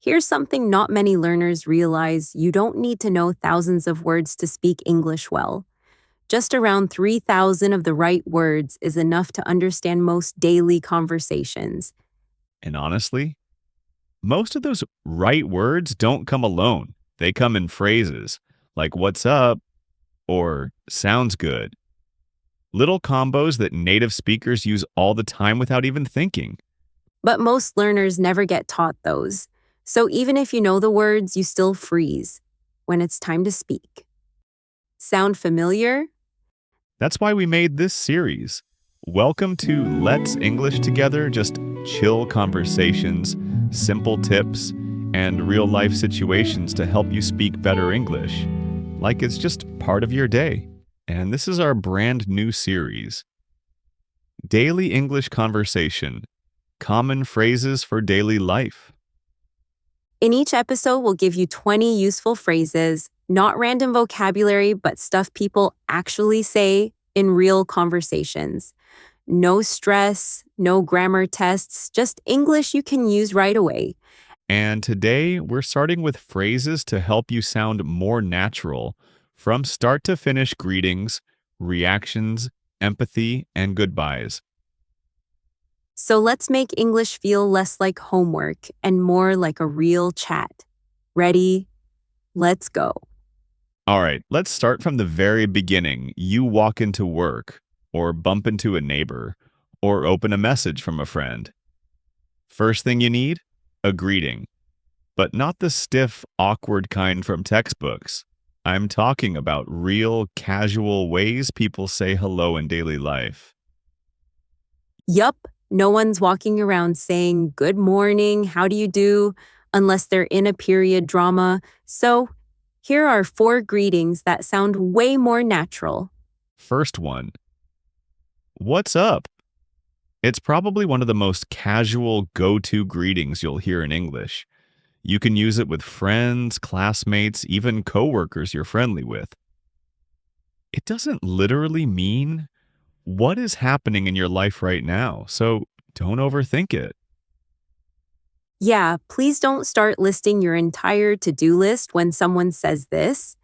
Here's something not many learners realize: you don't need to know thousands of words to speak English well. Just around 3,000 of the right words is enough to understand most daily conversations. And honestly, most of those right words don't come alone. They come in phrases like what's up or sounds good. Little combos that native speakers use all the time without even thinking. But most learners never get taught those. So even if you know the words, you still freeze when it's time to speak. Sound familiar? That's why we made this series. Welcome to Let's English Together, just chill conversations, simple tips, and real life situations to help you speak better English, like it's just part of your day. And this is our brand new series, Daily English Conversation, Common Phrases for Daily Life. In each episode, we'll give you 20 useful phrases, not random vocabulary, but stuff people actually say in real conversations. No stress, no grammar tests, just English you can use right away. And today, we're starting with phrases to help you sound more natural, from start to finish greetings, reactions, empathy, and goodbyes. So let's make English feel less like homework and more like a real chat. Ready? Let's go. All right, let's start from the very beginning. You walk into work, or bump into a neighbor, or open a message from a friend. First thing you need? A greeting. But not the stiff, awkward kind from textbooks. I'm talking about real, casual ways people say hello in daily life. Yup, no one's walking around saying good morning, how do you do, unless they're in a period drama. So here are 4 greetings that sound way more natural. First one. What's up? It's probably one of the most casual go-to greetings you'll hear in English. You can use it with friends, classmates, even coworkers you're friendly with. It doesn't literally mean what is happening in your life right now, so don't overthink it. Yeah, please don't start listing your entire to-do list when someone says this.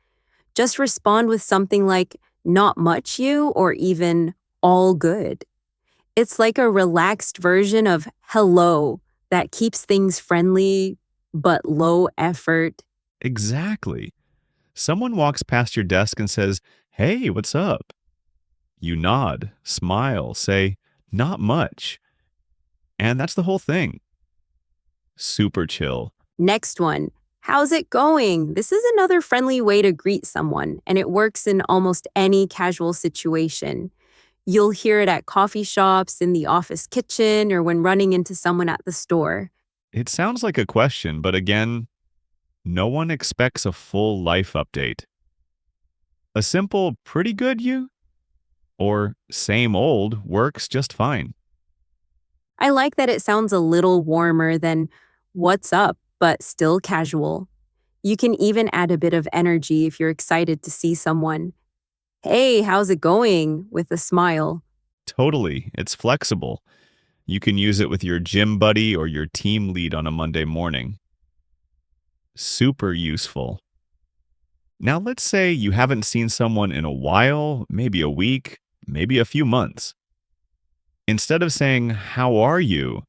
Just respond with something like, not much you, or even all good. It's like a relaxed version of hello that keeps things friendly but low effort. Exactly. Someone walks past your desk and says, "Hey, what's up?" You nod, smile, say, "Not much." And that's the whole thing. Super chill. Next one, how's it going? This is another friendly way to greet someone, and it works in almost any casual situation. You'll hear it at coffee shops, in the office kitchen, or when running into someone at the store. It sounds like a question, but again, no one expects a full life update. A simple, pretty good you? Or same old works just fine. I like that it sounds a little warmer than what's up, but still casual. You can even add a bit of energy if you're excited to see someone. Hey, how's it going? With a smile. Totally, it's flexible. You can use it with your gym buddy or your team lead on a Monday morning. Super useful. Now let's say you haven't seen someone in a while, maybe a week, maybe a few months. Instead of saying, "How are you?"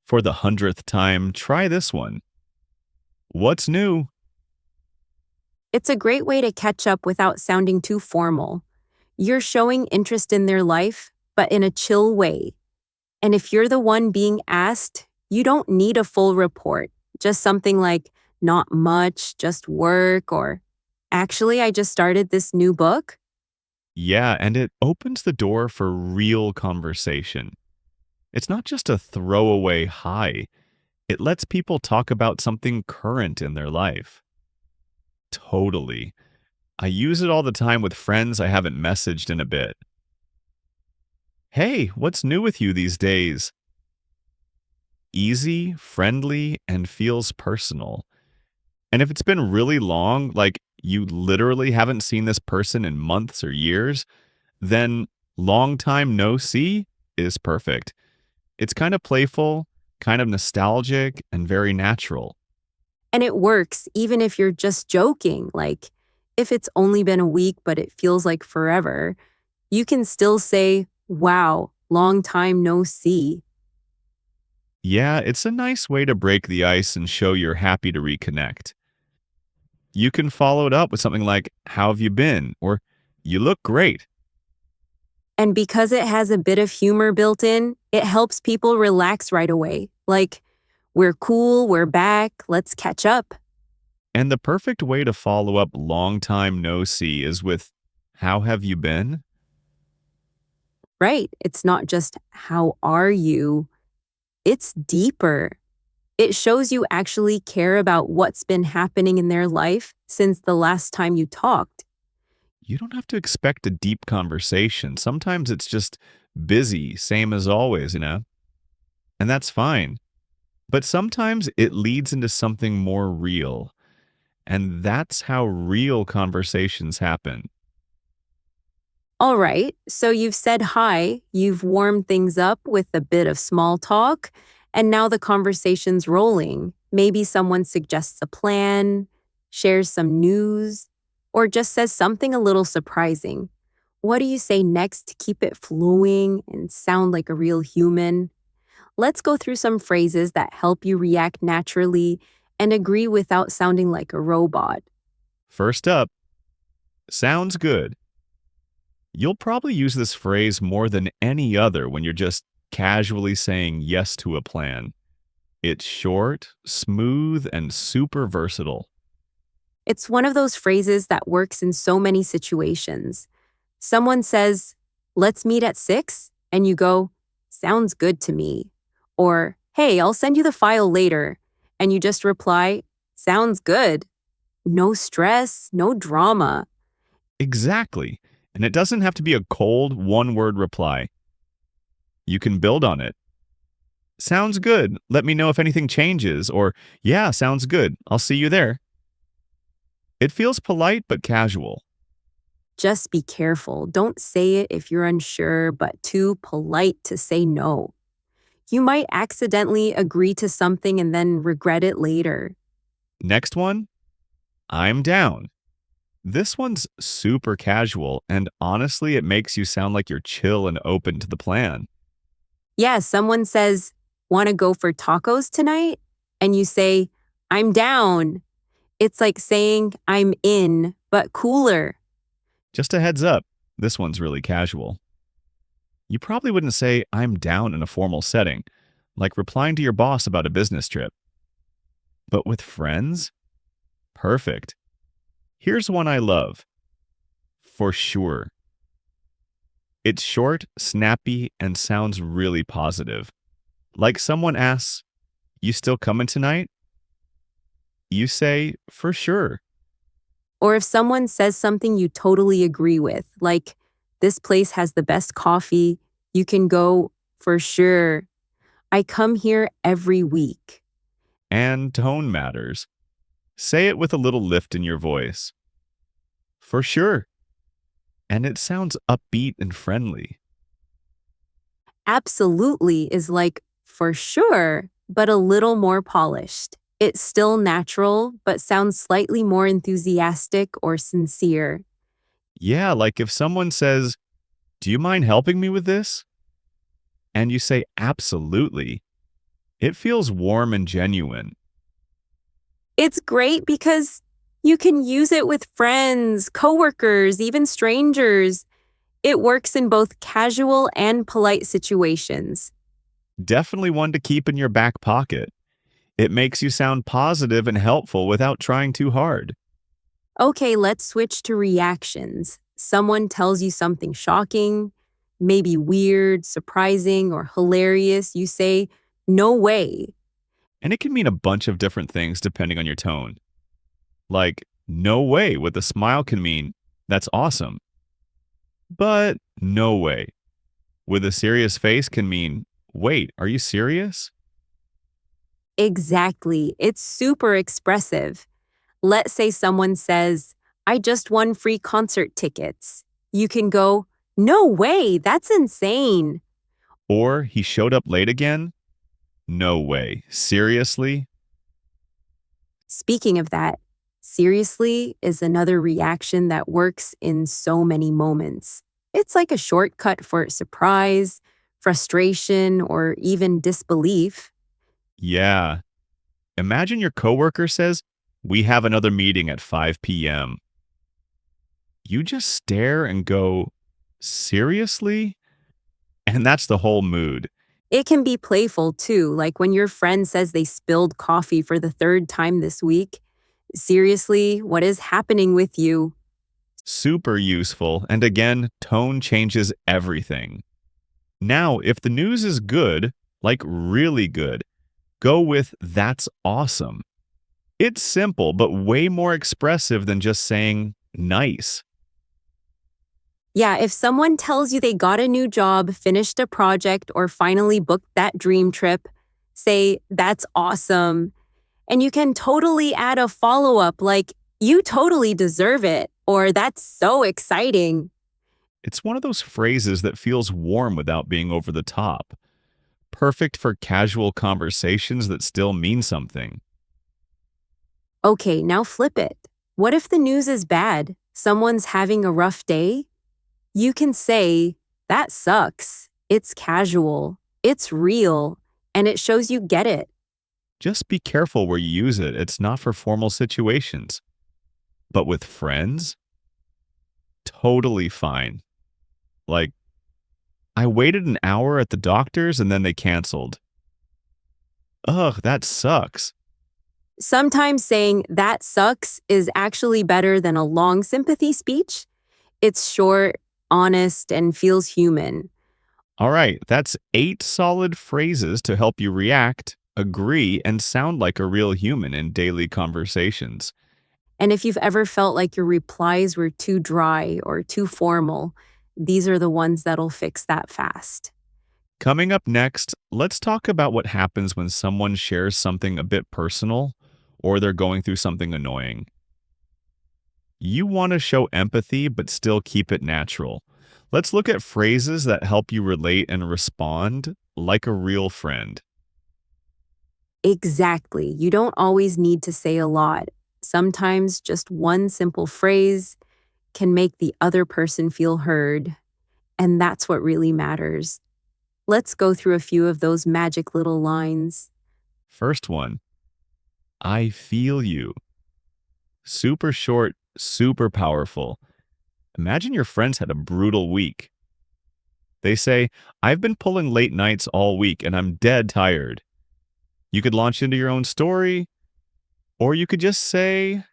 for the 100th time, try this one. What's new? It's a great way to catch up without sounding too formal. You're showing interest in their life, but in a chill way. And if you're the one being asked, you don't need a full report. Just something like, not much, just work, or actually, I just started this new book. Yeah, and it opens the door for real conversation. It's not just a throwaway hi. It lets people talk about something current in their life. Totally. I use it all the time with friends I haven't messaged in a bit. Hey, what's new with you these days? Easy, friendly, and feels personal. And if it's been really long, like you literally haven't seen this person in months or years, then long time no see is perfect. It's kind of playful, kind of nostalgic and very natural. And it works even if you're just joking, like if it's only been a week but it feels like forever, you can still say, wow, long time no see. Yeah, it's a nice way to break the ice and show you're happy to reconnect. You can follow it up with something like, how have you been? Or, you look great. And because it has a bit of humor built in, it helps people relax right away. Like, we're cool, we're back, let's catch up. And the perfect way to follow up long time no see is with, how have you been? Right? It's not just, how are you? It's deeper. It shows you actually care about what's been happening in their life since the last time you talked. You don't have to expect a deep conversation. Sometimes it's just busy, same as always, and that's fine. But sometimes it leads into something more real. And that's how real conversations happen. All right, so you've said hi, you've warmed things up with a bit of small talk, and now the conversation's rolling. Maybe someone suggests a plan, shares some news, or just says something a little surprising. What do you say next to keep it flowing and sound like a real human? Let's go through some phrases that help you react naturally and agree without sounding like a robot. First up, sounds good. You'll probably use this phrase more than any other when you're just casually saying yes to a plan. It's short, smooth, and super versatile. It's one of those phrases that works in so many situations. Someone says, let's meet at 6, and you go, sounds good to me. Or, hey, I'll send you the file later. And you just reply, sounds good. No stress, no drama. Exactly. And it doesn't have to be a cold, one word reply. You can build on it. Sounds good. Let me know if anything changes. Or, yeah, sounds good. I'll see you there. It feels polite but casual. Just be careful. Don't say it if you're unsure, but too polite to say no. You might accidentally agree to something and then regret it later. Next one, I'm down. This one's super casual, and honestly, it makes you sound like you're chill and open to the plan. Yeah, someone says, want to go for tacos tonight? And you say, I'm down. It's like saying, I'm in, but cooler. Just a heads up, this one's really casual. You probably wouldn't say, I'm down in a formal setting, like replying to your boss about a business trip. But with friends? Perfect. Here's one I love. For sure. It's short, snappy, and sounds really positive. Like someone asks, you still coming tonight? You say, for sure. Or if someone says something you totally agree with, like, this place has the best coffee, you can go, for sure. I come here every week. And tone matters. Say it with a little lift in your voice. For sure. And it sounds upbeat and friendly. Absolutely is like, for sure, but a little more polished. It's still natural, but sounds slightly more enthusiastic or sincere. Yeah, like if someone says, do you mind helping me with this? And you say, absolutely. It feels warm and genuine. It's great because you can use it with friends, coworkers, even strangers. It works in both casual and polite situations. Definitely one to keep in your back pocket. It makes you sound positive and helpful without trying too hard. Okay, let's switch to reactions. Someone tells you something shocking, maybe weird, surprising, or hilarious. You say, no way. And it can mean a bunch of different things depending on your tone. Like, no way with a smile can mean, that's awesome. But no way with a serious face can mean, wait, are you serious? Exactly. It's super expressive. Let's say someone says, I just won free concert tickets. You can go, no way, that's insane. Or he showed up late again? No way. Seriously? Speaking of that, seriously is another reaction that works in so many moments. It's like a shortcut for surprise, frustration, or even disbelief. Yeah. Imagine your coworker says, "We have another meeting at 5 p.m." You just stare and go, "Seriously?" And that's the whole mood. It can be playful too, like when your friend says they spilled coffee for the third time this week. Seriously, what is happening with you? Super useful. And again, tone changes everything. Now, if the news is good, like really good, go with "that's awesome." It's simple, but way more expressive than just saying nice. Yeah, if someone tells you they got a new job, finished a project, or finally booked that dream trip, say, "That's awesome." And you can totally add a follow up like, "You totally deserve it," or "That's so exciting." It's one of those phrases that feels warm without being over the top. Perfect for casual conversations that still mean something. Okay, now flip it. What if the news is bad? Someone's having a rough day? You can say, "That sucks. It's casual. It's real. And it shows you get it." Just be careful where you use it. It's not for formal situations. But with friends, totally fine. Like, "I waited an hour at the doctor's and then they canceled." Ugh, that sucks. Sometimes saying "that sucks" is actually better than a long sympathy speech. It's short, honest, and feels human. All right, that's 8 solid phrases to help you react, agree, and sound like a real human in daily conversations. And if you've ever felt like your replies were too dry or too formal, these are the ones that'll fix that fast. Coming up next, let's talk about what happens when someone shares something a bit personal or they're going through something annoying. You want to show empathy but still keep it natural. Let's look at phrases that help you relate and respond like a real friend. Exactly. You don't always need to say a lot. Sometimes just one simple phrase can make the other person feel heard, and that's what really matters. Let's go through a few of those magic little lines. First one, "I feel you." Super short, super powerful. Imagine your friends had a brutal week. They say, "I've been pulling late nights all week and I'm dead tired." You could launch into your own story, or you could just say,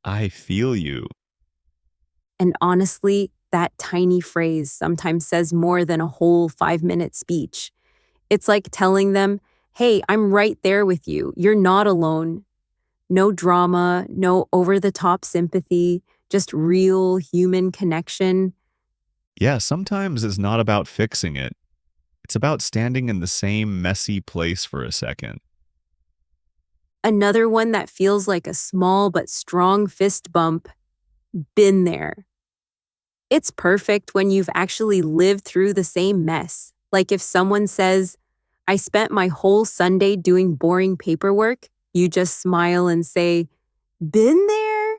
"I feel you." And honestly, that tiny phrase sometimes says more than a whole 5-minute speech. It's like telling them, "Hey, I'm right there with you. You're not alone." No drama, no over the top sympathy, just real human connection. Yeah, sometimes it's not about fixing it. It's about standing in the same messy place for a second. Another one that feels like a small but strong fist bump. Been there. It's perfect when you've actually lived through the same mess. Like if someone says, "I spent my whole Sunday doing boring paperwork," you just smile and say, "Been there?"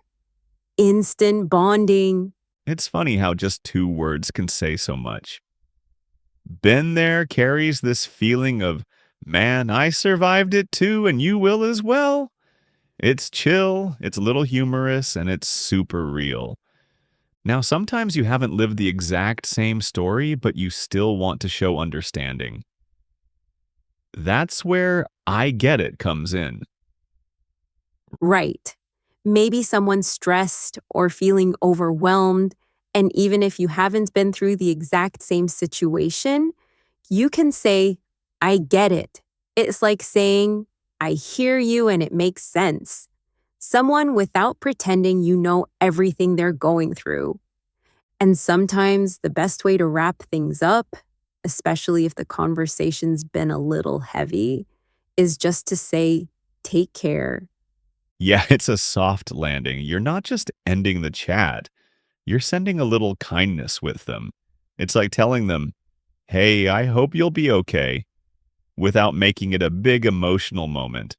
Instant bonding. It's funny how just 2 words can say so much. "Been there" carries this feeling of, "Man, I survived it too, and you will as well." It's chill, it's a little humorous, and it's super real. Now, sometimes you haven't lived the exact same story, but you still want to show understanding. That's where "I get it" comes in. Right. Maybe someone's stressed or feeling overwhelmed. And even if you haven't been through the exact same situation, you can say, "I get it." It's like saying, "I hear you and it makes sense." Someone without pretending you know everything they're going through. And sometimes the best way to wrap things up, especially if the conversation's been a little heavy, is just to say, "Take care." Yeah, it's a soft landing. You're not just ending the chat, you're sending a little kindness with them. It's like telling them, "Hey, I hope you'll be okay." without making it a big emotional moment.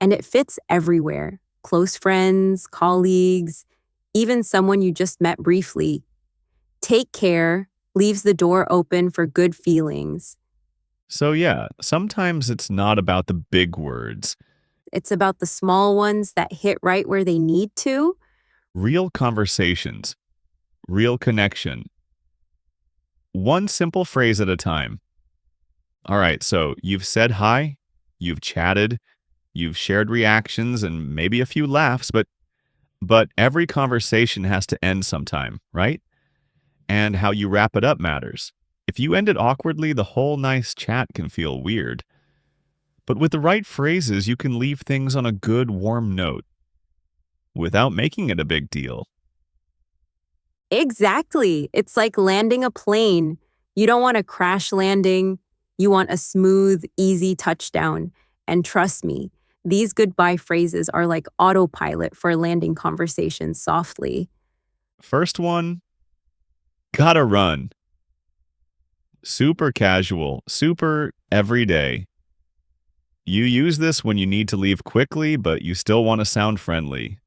And it fits everywhere: close friends, colleagues, even someone you just met briefly. Take care leaves the door open for good feelings. So, yeah, sometimes it's not about the big words. It's about the small ones that hit right where they need to. Real conversations, real connection. One simple phrase at a time. All right, so you've said hi, you've chatted, you've shared reactions and maybe a few laughs, but every conversation has to end sometime, right? And how you wrap it up matters. If you end it awkwardly, the whole nice chat can feel weird. But with the right phrases, you can leave things on a good, warm note without making it a big deal. Exactly. It's like landing a plane. You don't want a crash landing. You want a smooth, easy touchdown. And trust me, these goodbye phrases are like autopilot for landing conversations softly. First one, gotta run. Super casual, super everyday. You use this when you need to leave quickly, but you still want to sound friendly.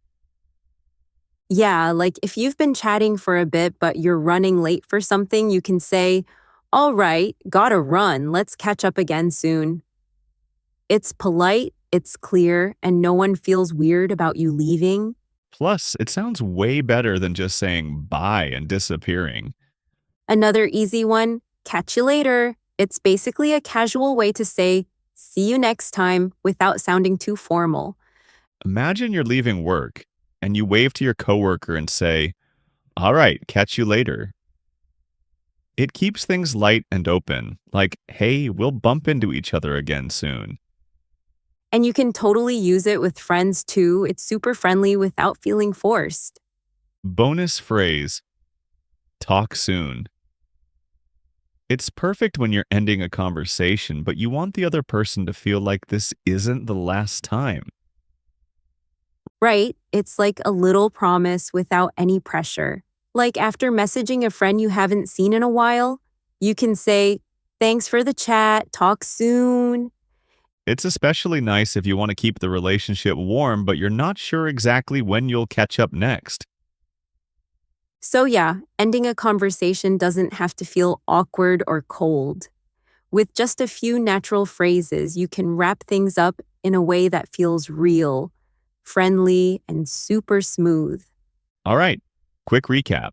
Yeah, like if you've been chatting for a bit, but you're running late for something, you can say, "All right, gotta run. Let's catch up again soon." It's polite, it's clear, and no one feels weird about you leaving. Plus, it sounds way better than just saying bye and disappearing. Another easy one, "Catch you later." It's basically a casual way to say, "See you next time," without sounding too formal. Imagine you're leaving work and you wave to your coworker and say, all right, catch you later. It keeps things light and open, like, hey, we'll bump into each other again soon. And you can totally use it with friends too. It's super friendly without feeling forced. Bonus phrase, talk soon. It's perfect when you're ending a conversation, but you want the other person to feel like this isn't the last time. Right? It's like a little promise without any pressure. Like after messaging a friend you haven't seen in a while, you can say, "Thanks for the chat, talk soon." It's especially nice if you want to keep the relationship warm, but you're not sure exactly when you'll catch up next. So, yeah, ending a conversation doesn't have to feel awkward or cold. With just a few natural phrases, you can wrap things up in a way that feels real, friendly, and super smooth. All right, quick recap.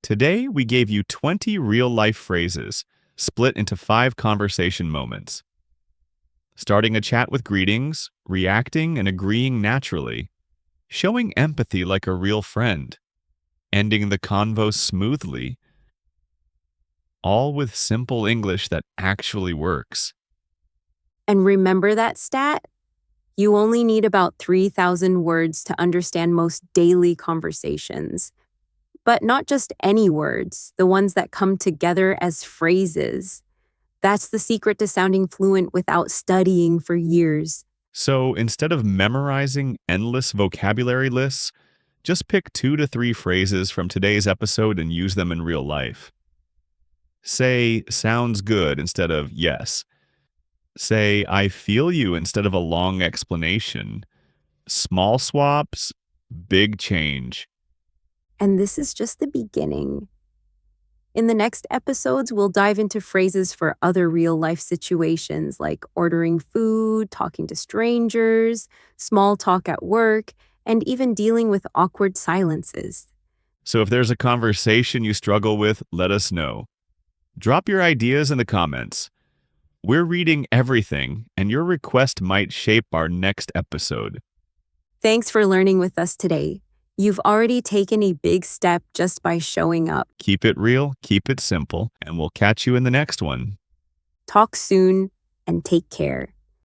Today, we gave you 20 real life phrases split into 5 conversation moments. Starting a chat with greetings, reacting and agreeing naturally, showing empathy like a real friend, ending the convo smoothly, all with simple English that actually works. And remember that stat? You only need about 3,000 words to understand most daily conversations. But not just any words, the ones that come together as phrases. That's the secret to sounding fluent without studying for years. So instead of memorizing endless vocabulary lists, just pick 2 to 3 phrases from today's episode and use them in real life. Say, sounds good instead of yes. Say, I feel you instead of a long explanation. Small swaps, big change. And this is just the beginning. In the next episodes, we'll dive into phrases for other real life situations like ordering food, talking to strangers, small talk at work, and even dealing with awkward silences. So if there's a conversation you struggle with, let us know. Drop your ideas in the comments. We're reading everything, and your request might shape our next episode. Thanks for learning with us today. You've already taken a big step just by showing up. Keep it real, keep it simple, and we'll catch you in the next one. Talk soon and take care.